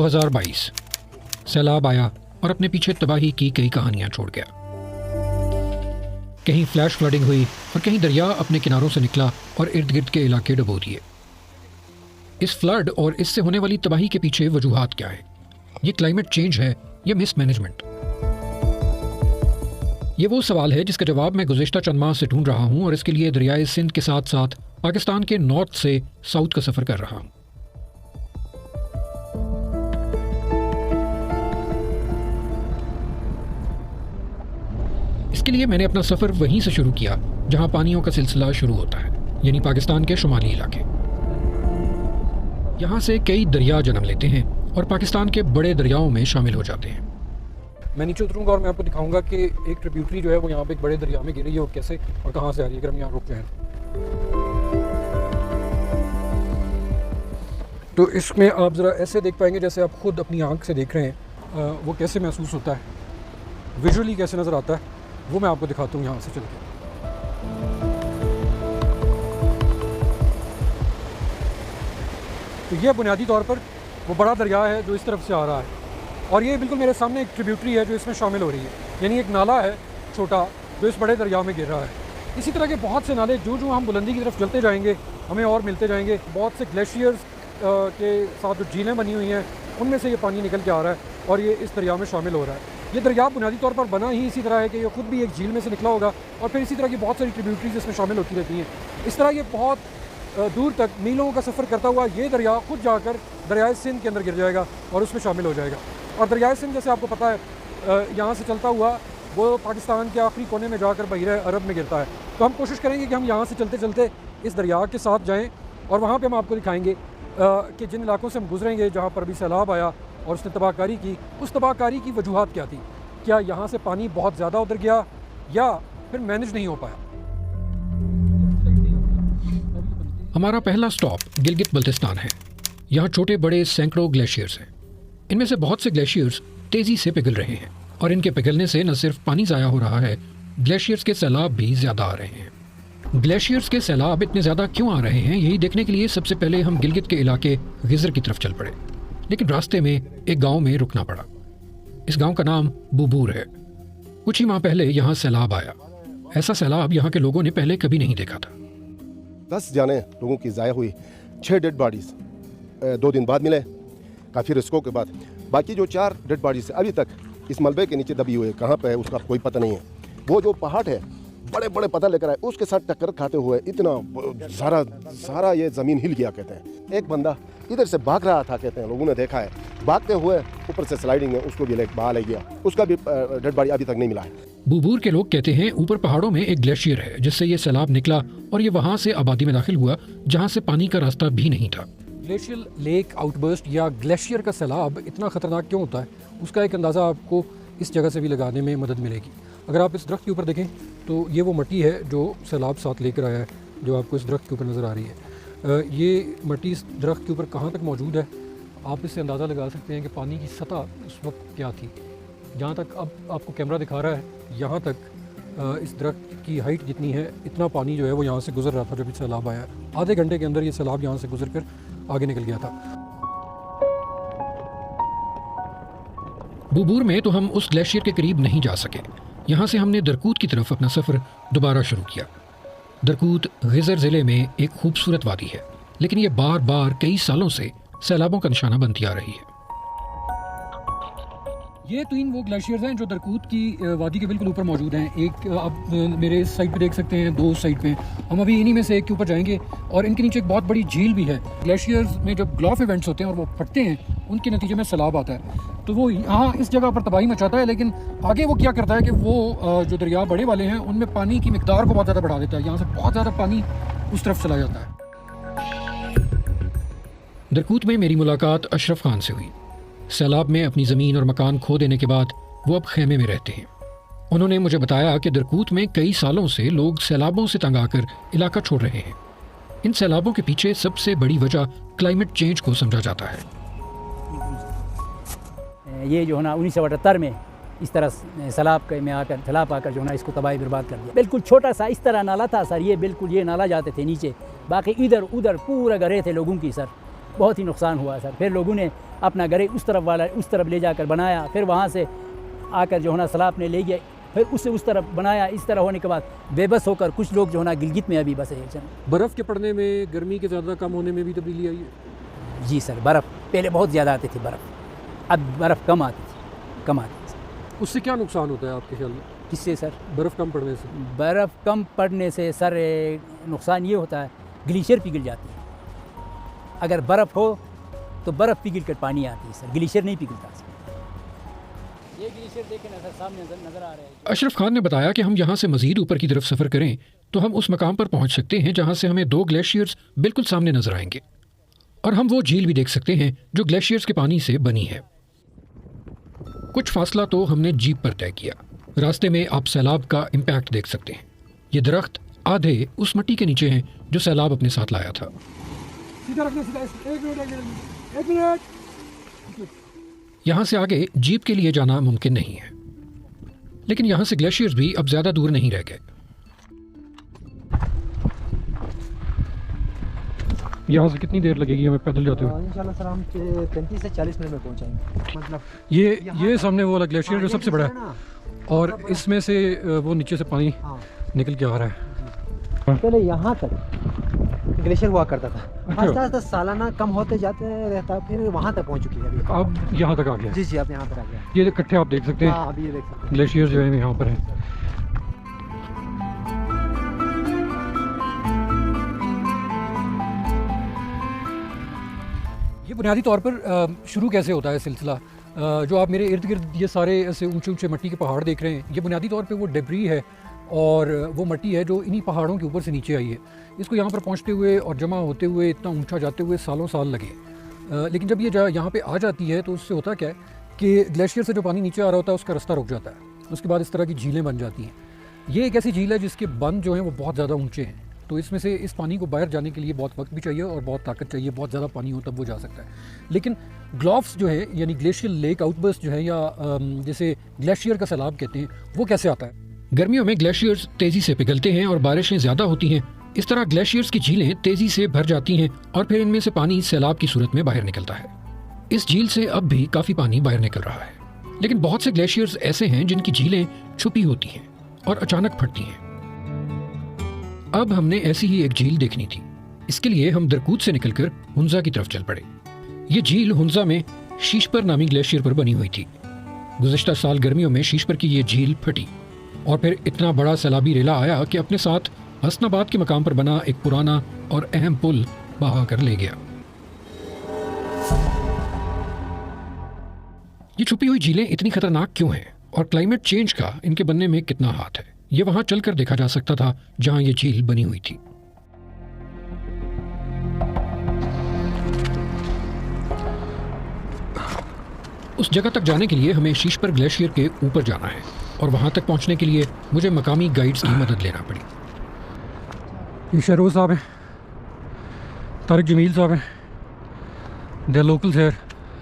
2022 सैलाब आया और अपने पीछे तबाही की कई कहानियां छोड़ गया। कहीं फ्लैश फ्लडिंग हुई और कहीं दरिया अपने किनारों से निकला और इर्द गिर्द के इलाके डुबो दिए। इस फ्लड और इससे होने वाली तबाही के पीछे वजूहात क्या है? ये क्लाइमेट चेंज है या मिसमैनेजमेंट? ये वो सवाल है जिसका जवाब मैं गुज़िश्ता चंद माह से ढूंढ रहा हूँ और इसके लिए दरियाए सिंध के साथ साथ पाकिस्तान के नॉर्थ से साउथ का सफ़र कर रहा हूँ। इसके लिए मैंने अपना सफ़र वहीं से शुरू किया जहाँ पानियों का सिलसिला शुरू होता है, यानी पाकिस्तान के शुमाली इलाके। यहाँ से कई दरिया जन्म लेते हैं और पाकिस्तान के बड़े दरियाओं में शामिल हो जाते हैं। मैं नीचे उतरूंगा और मैं आपको दिखाऊंगा कि एक ट्रिब्यूटरी जो है वो यहाँ पे एक बड़े दरिया में गिरी है और कैसे और कहाँ से आ रही है, अगर हम यहाँ रुक जाएँ तो इसमें आप ज़रा ऐसे देख पाएंगे जैसे आप खुद अपनी आंख से देख रहे हैं। वो कैसे महसूस होता है, विजुअली कैसे नज़र आता है, वो मैं आपको दिखाता हूँ यहाँ से चल के। तो ये बुनियादी तौर पर वो बड़ा दरिया है जो इस तरफ से आ रहा है और ये बिल्कुल मेरे सामने एक ट्रिब्यूटरी है जो इसमें शामिल हो रही है, यानी एक नाला है छोटा जो इस बड़े दरिया में गिर रहा है। इसी तरह के बहुत से नाले जो हम बुलंदी की तरफ चलते जाएंगे हमें और मिलते जाएंगे। बहुत से ग्लेशियर्स के साथ जो झीलें बनी हुई हैं उनमें से ये पानी निकल के आ रहा है और ये इस दरिया में शामिल हो रहा है। ये दरिया बुनियादी तौर पर बना ही इसी तरह है कि ये खुद भी एक झील में से निकला होगा और फिर इसी तरह की बहुत सारी ट्रिब्यूटरीज इसमें शामिल होती रहती हैं। इस तरह ये बहुत दूर तक मीलों का सफ़र करता हुआ ये दरिया खुद जाकर दरियाए सिंध के अंदर गिर जाएगा और उसमें शामिल हो जाएगा। और दरियाए सिंध जैसे आपको पता है यहाँ से चलता हुआ वो पाकिस्तान के आखिरी कोने में जाकर बहिरे अरब में गिरता है। तो हम कोशिश करेंगे कि हम यहाँ से चलते चलते इस दरिया के साथ जाएँ और वहाँ पर हम आपको दिखाएँगे कि जिन इलाकों से हम गुजरेंगे जहाँ पर भी सैलाब आया और उसने तबाहकारी की, उस तबाहकारी की वजूहात क्या थी। क्या यहाँ से पानी बहुत ज़्यादा उतर गया या फिर मैनेज नहीं हो पाया। हमारा पहला स्टॉप गिलगित बल्तिस्तान है। यहाँ छोटे बड़े सैकड़ों ग्लेशियर्स हैं। इनमें से बहुत से ग्लेशियर्स तेज़ी से पिघल रहे हैं और इनके पिघलने से न सिर्फ पानी ज़ाया हो रहा है, ग्लेशियर्स के सैलाब भी ज़्यादा आ रहे हैं। ग्लेशियर्स के सैलाब इतने ज़्यादा क्यों आ रहे हैं, यही देखने के लिए सबसे पहले हम गिलगित के इलाके गिज़र की तरफ चल पड़े। लेकिन रास्ते में एक गाँव में रुकना पड़ा। इस गांव का नाम बुबूर है। कुछ ही माह पहले यहाँ सैलाब आया। ऐसा सैलाब यहाँ के लोगों ने पहले कभी नहीं देखा था। 10 जाने लोगों की ज़ाया हुई, 6 डेड बॉडीज़ 2 दिन बाद मिले काफ़ी रिस्कों के बाद। बाकी जो 4 डेड बॉडीज़ अभी तक इस मलबे के नीचे दबी हुई है, कहाँ पे है उसका कोई पता नहीं है। वो जो पहाड़ है बड़े बड़े पत्थर लेकर आए, उसके साथ टक्कर खाते हुए इतना सारा ये ज़मीन हिल गया कहते हैं। एक बंदा इधर से भाग रहा था कहते हैं, लोगों ने देखा है, भागते हुए ऊपर से स्लाइडिंग में उसको भी बहा ले गया। उसका भी डेड बॉडी अभी तक नहीं मिला है। बुबूर के लोग कहते हैं ऊपर पहाड़ों में एक ग्लेशियर है जिससे ये सैलाब निकला और ये वहाँ से आबादी में दाखिल हुआ जहाँ से पानी का रास्ता भी नहीं था। ग्लेशियल लेक आउटबर्स्ट या ग्लेशियर का सैलाब इतना ख़तरनाक क्यों होता है, उसका एक अंदाज़ा आपको इस जगह से भी लगाने में मदद मिलेगी। अगर आप इस दरख्त के ऊपर देखें तो ये वो मिट्टी है जो सैलाब साथ लेकर आया है, जो आपको इस दरख्त के ऊपर नज़र आ रही है। ये मिट्टी इस दरख्त के ऊपर कहाँ तक मौजूद है, आप इससे अंदाज़ा लगा सकते हैं कि पानी की सतह उस वक्त क्या थी। जहाँ तक अब आपको कैमरा दिखा रहा है, यहाँ तक इस दरख्त की हाइट जितनी है, इतना पानी जो है वो यहाँ से गुजर रहा था जब सैलाब आया। आधे घंटे के अंदर ये सैलाब यहाँ से गुजर कर आगे निकल गया था। बुबूर में तो हम उस ग्लेशियर के करीब नहीं जा सके। यहाँ से हमने दरकूत की तरफ अपना सफ़र दोबारा शुरू किया। दरकूत गिज़र ज़िले में एक खूबसूरत वादी है, लेकिन ये बार बार कई सालों से सैलाबों का निशाना बनती आ रही है। ये 3 वो ग्लेशियर्स हैं जो दरकूत की वादी के बिल्कुल ऊपर मौजूद हैं। एक आप मेरे इस साइड पे देख सकते हैं, 2 साइड पे। हम अभी इन्हीं में से एक के ऊपर जाएंगे और इनके नीचे एक बहुत बड़ी झील भी है। ग्लेशियर्स में जब ग्लॉफ इवेंट्स होते हैं और वो फटते हैं, उनके नतीजे में सैलाब आता है, तो वो यहाँ इस जगह पर तबाही मचाता है। लेकिन आगे वो क्या करता है कि वो जो दरिया बड़े वाले हैं उनमें पानी की मिकदार को बहुत ज़्यादा बढ़ा देता है। यहाँ से बहुत ज़्यादा पानी उस तरफ चला जाता है। दरकूत में मेरी मुलाकात अशरफ खान से हुई। सैलाब में अपनी ज़मीन और मकान खो देने के बाद वो अब खेमे में रहते हैं। उन्होंने मुझे बताया कि दरकूत में कई सालों से लोग सैलाबों से तंग आकर इलाका छोड़ रहे हैं। इन सैलाबों के पीछे सबसे बड़ी वजह क्लाइमेट चेंज को समझा जाता है। ये जो है ना 1978 में इस तरह सैलाब आकर जो है ना इसको तबाही बर्बाद कर दिया। बिल्कुल छोटा सा इस तरह नाला था सर, ये बिल्कुल ये नाला जाते थे नीचे, बाकी इधर उधर पूरा गरे थे लोगों की सर। बहुत ही नुकसान हुआ सर। फिर लोगों ने अपना घर उस तरफ वाला उस तरफ ले जाकर बनाया, फिर वहाँ से आकर जो है ना सैलाब ने ले गया, फिर उससे उस तरफ बनाया। इस तरह होने के बाद बेबस होकर कुछ लोग जो है ना गिलगित में अभी बसे हैं। बर्फ़ के पड़ने में, गर्मी के ज़्यादा कम होने में भी तब्दीली आई है? जी सर, बर्फ़ पहले बहुत ज़्यादा आती थी बर्फ़, अब बर्फ़ कम आती थी। उससे क्या नुकसान होता है आपके ख्याल में? किससे सर? बर्फ़ कम पड़ने से? बर्फ़ कम पड़ने से सर नुकसान ये होता है, ग्लेशियर पिघल जाती है। अगर बर्फ़ हो तो बर्फ़ पिघल कर पानी आती है सर, ग्लेशियर नहीं पिघलता सर। ये ग्लेशियर देखें ना सर, सामने नज़र आ रहा है। अशरफ खान ने बताया कि हम यहाँ से मज़ीद ऊपर की तरफ सफ़र करें तो हम उस मकाम पर पहुँच सकते हैं जहाँ से हमें 2 ग्लेशियर्स बिल्कुल सामने नज़र आएंगे, और हम वो झील भी देख सकते हैं जो ग्लेशियर्स के पानी से बनी है। कुछ फासला तो हमने जीप पर तय किया। रास्ते में आप सैलाब का इम्पैक्ट देख सकते हैं। ये दरख्त आधे उस मिट्टी के नीचे हैं जो सैलाब अपने साथ लाया था। यहाँ से आगे जीप के लिए जाना मुमकिन नहीं है, लेकिन यहाँ से ग्लेशियर्स भी अब ज़्यादा दूर नहीं रह गए। यहाँ से कितनी देर लगेगी हमें पैदल जाते हुए? इंशाल्लाह सर हम 35 से 40 मिनट में पहुँचाएंगे। मतलब ये सामने वो वाला ग्लेशियर जो सबसे बड़ा है, और इसमें से वो नीचे से पानी निकल के आ रहा है। पहले यहाँ तक ग्लेशियर हुआ करता था, आस्ते आस्ते सालाना कम होते जाते रहता, फिर वहाँ तक पहुँच चुकी है अभी। अब यहाँ तक आ गया? जी जी, अब यहाँ तक आ गया। ये इकट्ठे आप देख सकते हैं। हाँ, अभी ये देख सकते हैं ग्लेशियर जो है यहाँ पर है। ये बुनियादी तौर पर शुरू कैसे होता है सिलसिला? जो आप मेरे इर्द गिर्द ये सारे ऐसे ऊंचे ऊंचे मिट्टी के पहाड़ देख रहे हैं, ये बुनियादी तौर पे वो डेब्री है और वो मिट्टी है जो इन्हीं पहाड़ों के ऊपर से नीचे आई है। इसको यहाँ पर पहुँचते हुए और जमा होते हुए इतना ऊंचा जाते हुए सालों साल लगे। लेकिन जब ये यहाँ पे आ जाती है तो उससे होता क्या है कि ग्लेशियर से जो पानी नीचे आ रहा होता है उसका रास्ता रुक जाता है। उसके बाद इस तरह की झीलें बन जाती हैं। ये एक ऐसी झील है जिसके बंद जो हैं वो बहुत ज़्यादा ऊँचे हैं, तो इसमें से इस पानी को बाहर जाने के लिए बहुत वक्त भी चाहिए और बहुत ताकत चाहिए। बहुत ज़्यादा पानी हो तब वो जा सकता है। लेकिन ग्लोव्स जो है यानी ग्लेशियर लेक आउटबर्स्ट जो है या जैसे ग्लेशियर का सैलाब कहते हैं, वो कैसे आता है? गर्मियों में ग्लेशियर्स तेजी से पिघलते हैं और बारिशें ज्यादा होती हैं। इस तरह ग्लेशियर्स की झीलें तेजी से भर जाती हैं और फिर इनमें से पानी सैलाब की सूरत में बाहर निकलता है। इस झील से अब भी काफी पानी बाहर निकल रहा है, लेकिन बहुत से ग्लेशियर्स ऐसे हैं जिनकी झीलें छुपी होती हैं और अचानक फटती हैं। अब हमने ऐसी ही एक झील देखनी थी। इसके लिए हम दरकूत से निकलकर हुंजा की तरफ चल पड़े। ये झील हुंजा में शीशपर नामी ग्लेशियर पर बनी हुई थी। गुज़श्ता साल गर्मियों में शीशपर की ये झील फटी और फिर इतना बड़ा सैलाबी रेला आया कि अपने साथ हसनाबाद के मकाम पर बना एक पुराना और अहम पुल बहा कर ले गया। ये छुपी हुई झीलें इतनी खतरनाक क्यों हैं और क्लाइमेट चेंज का इनके बनने में कितना हाथ है, ये वहां चलकर देखा जा सकता था जहां ये झील बनी हुई थी। उस जगह तक जाने के लिए हमें शीशपर ग्लेशियर के ऊपर जाना है और वहां तक पहुंचने के लिए मुझे मकामी गाइड्स की मदद लेना पड़ी। ये शहरोज साहब हैं, तारिक जमील साहब हैं, they are locals here,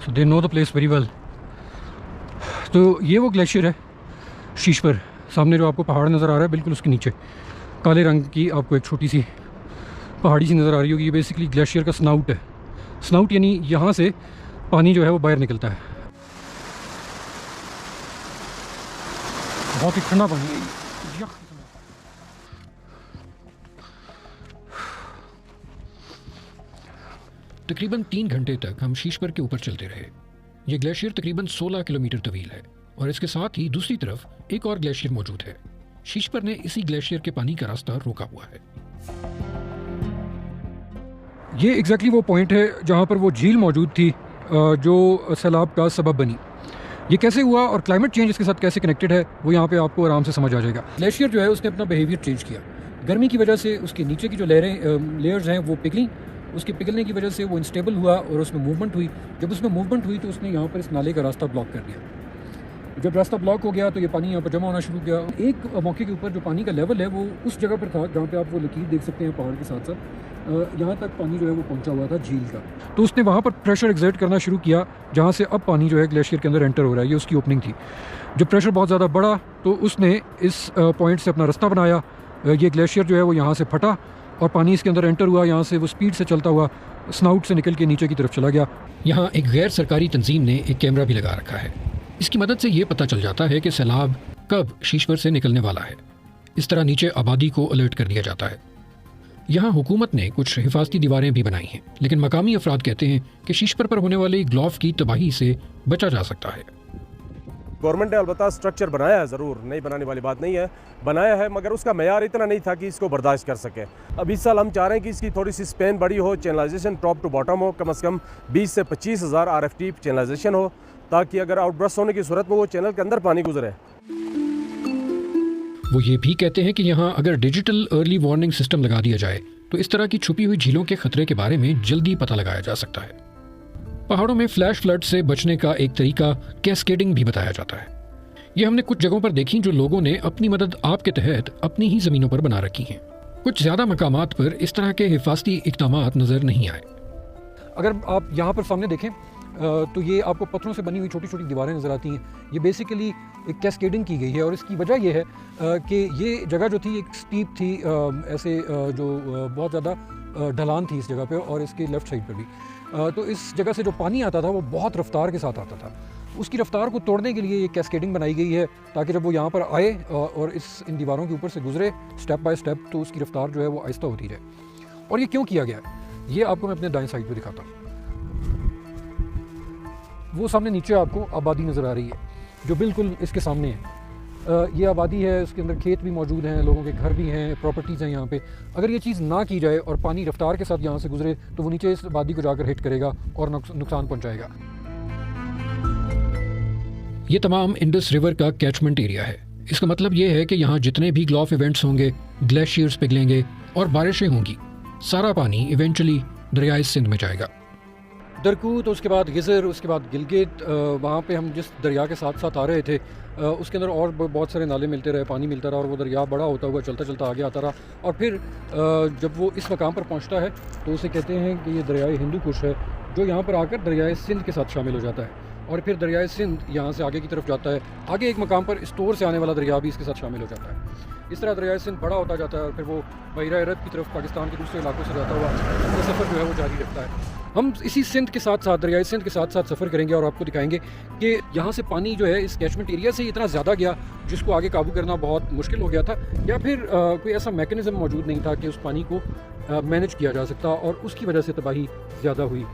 so they know the place very well. तो ये वो ग्लेशियर है शीशपर, सामने जो आपको पहाड़ नज़र आ रहा है बिल्कुल उसके नीचे काले रंग की आपको एक छोटी सी पहाड़ी सी नज़र आ रही होगी। ये बेसिकली ग्लेशियर का स्नाउट है। स्नाउट यानी यहाँ से पानी जो है वो बाहर निकलता है। बहुत ही ठंडा पानी है। तकरीबन 3 घंटे तक हम शीशपर के ऊपर चलते रहे। ये ग्लेशियर तकरीबन 16 किलोमीटर तवील है और इसके साथ ही दूसरी तरफ एक और ग्लेशियर मौजूद है। शीशपर ने इसी ग्लेशियर के पानी का रास्ता रोका हुआ है। ये एग्जैक्टली वो पॉइंट है जहाँ पर वो झील मौजूद थी जो सैलाब का सबब बनी। ये कैसे हुआ और क्लाइमेट चेंज इसके साथ कैसे कनेक्टेड है वो यहाँ पे आपको आराम से समझ आ जाएगा। ग्लेशियर जो है उसने अपना बिहेवियर चेंज किया। गर्मी की वजह से उसके नीचे की जो लेयर्स हैं वो पिघली। उसके पिघलने की वजह से वो इंस्टेबल हुआ और उसमें मूवमेंट हुई। जब उसमें मूवमेंट हुई तो उसने यहाँ पर इस नाले का रास्ता ब्लॉक कर दिया। जब रास्ता ब्लॉक हो गया तो ये पानी यहाँ पर जमा होना शुरू किया। एक मौके के ऊपर जो पानी का लेवल है वो उस जगह पर था जहाँ पे आप वो लकीर देख सकते हैं पहाड़ के साथ साथ, यहाँ तक पानी जो है वो पहुँचा हुआ था झील का। तो उसने वहाँ पर प्रेशर एक्सर्ट करना शुरू किया जहाँ से अब पानी जो है ग्लेशियर के अंदर एंटर हो रहा है। ये उसकी ओपनिंग थी। जब प्रेशर बहुत ज़्यादा बढ़ा तो उसने इस पॉइंट से अपना रास्ता बनाया। ये ग्लेशियर जो है वो यहाँ से फटा और पानी इसके अंदर एंटर हुआ। यहाँ से वो स्पीड से चलता हुआ स्नाउट से निकल के नीचे की तरफ चला गया। यहाँ एक गैर सरकारी तंजीम ने एक कैमरा भी लगा रखा है। इसकी मदद से ये पता चल जाता है कि सैलाब कब शीशपर से निकलने वाला है। इस तरह नीचे आबादी को अलर्ट कर दिया जाता है। यहाँ हुकूमत ने कुछ हिफाजती दीवारें भी बनाई हैं, लेकिन मकामी अफराद कहते हैं कि शीशपर पर होने वाले ग्लॉफ की तबाही से बचा जा सकता है। गवर्नमेंट ने अलबत्ता स्ट्रक्चर बनाया है, ज़रूर नहीं बनाने वाली बात नहीं है, बनाया है, मगर उसका मेयार इतना नहीं था कि इसको बर्दाश्त कर सके। अब इस साल हम चाह रहे हैं कि इसकी थोड़ी सी स्पेन बड़ी हो, चैनलाइजेशन टॉप टू बॉटम हो, कम से कम 20 से 25 हज़ार RFT चैनलाइजेशन हो, ताकि अगर आउटब्रस्ट होने की सूरत में वो चैनल के अंदर पानी गुजरे। वो ये भी कहते हैं कि यहाँ अगर डिजिटल अर्ली वार्निंग सिस्टम लगा दिया जाए तो इस तरह की छुपी हुई झीलों के खतरे के बारे में जल्दी पता लगाया जा सकता है। पहाड़ों में फ्लैश फ्लड से बचने का एक तरीका कैस्केडिंग भी बताया जाता है। ये हमने कुछ जगहों पर देखी जो लोगों ने अपनी मदद आप के तहत अपनी ही ज़मीनों पर बना रखी हैं। कुछ ज़्यादा मकामात पर इस तरह के हिफाजती इक़दामात नज़र नहीं आए। अगर आप यहाँ पर सामने देखें तो ये आपको पत्थरों से बनी हुई छोटी छोटी दीवारें नज़र आती हैं। ये बेसिकली एक कैस्केडिंग की गई है और इसकी वजह ये है कि ये जगह जो थी एक स्टीप थी, ऐसे जो बहुत ज़्यादा ढलान थी इस जगह पे और इसके लेफ़्ट साइड पर भी। तो इस जगह से जो पानी आता था वो बहुत रफ्तार के साथ आता था। उसकी रफ्तार को तोड़ने के लिए ये कैस्केडिंग बनाई गई है ताकि जब वो यहाँ पर आए और इन दीवारों के ऊपर से गुजरे स्टेप बाय स्टेप, तो उसकी रफ्तार जो है वो आहिस्ता होती रहे। और ये क्यों किया गया है ये आपको मैं अपने दाएं साइड पे दिखाता हूँ। वो सामने नीचे आपको आबादी नज़र आ रही है जो बिल्कुल इसके सामने है। ये आबादी है, उसके अंदर खेत भी मौजूद हैं, लोगों के घर भी हैं, प्रॉपर्टीज़ हैं यहाँ पे। अगर ये चीज़ ना की जाए और पानी रफ्तार के साथ यहाँ से गुजरे तो वो नीचे इस आबादी को जाकर हिट करेगा और नुकसान पहुँचाएगा। ये तमाम इंडस रिवर का कैचमेंट एरिया है। इसका मतलब ये है कि यहाँ जितने भी ग्लॉफ इवेंट्स होंगे, ग्लेशियर्स पिघलेंगे और बारिशें होंगी, सारा पानी इवेंचुअली दरियाए सिंध में जाएगा। दरकूत, उसके बाद गिज़र, उसके बाद गिलगित, वहाँ पे हम जिस दरिया के साथ साथ आ रहे थे उसके अंदर और बहुत सारे नाले मिलते रहे, पानी मिलता रहा और वो दरिया बड़ा होता हुआ चलता चलता आगे आता रहा। और फिर जब वो इस मकाम पर पहुँचता है तो उसे कहते हैं कि ये दरियाए हिंदू कुश है, जो यहाँ पर आकर दरियाए सिंध के साथ शामिल हो जाता है। और फिर दरियाए सिंध यहाँ से आगे की तरफ जाता है। आगे एक मकाम पर स्टोर से आने वाला दरिया भी इसके साथ शामिल हो जाता है। इस तरह दरियाए सिंध बड़ा होता जाता है और फिर वो बहरा अरब की तरफ पाकिस्तान के दूसरे इलाकों से जाता हुआ अपना सफ़र जो है वो जारी रखता है। हम इसी सिंध के साथ साथ, दरियाए सिंध के साथ साथ सफ़र करेंगे और आपको दिखाएंगे कि यहाँ से पानी जो है इस कैचमेंट एरिया से इतना ज़्यादा गया जिसको आगे काबू करना बहुत मुश्किल हो गया था, या फिर कोई ऐसा मैकेनिज़्म मौजूद नहीं था कि उस पानी को मैनेज किया जा सकता और उसकी वजह से तबाही ज़्यादा हुई।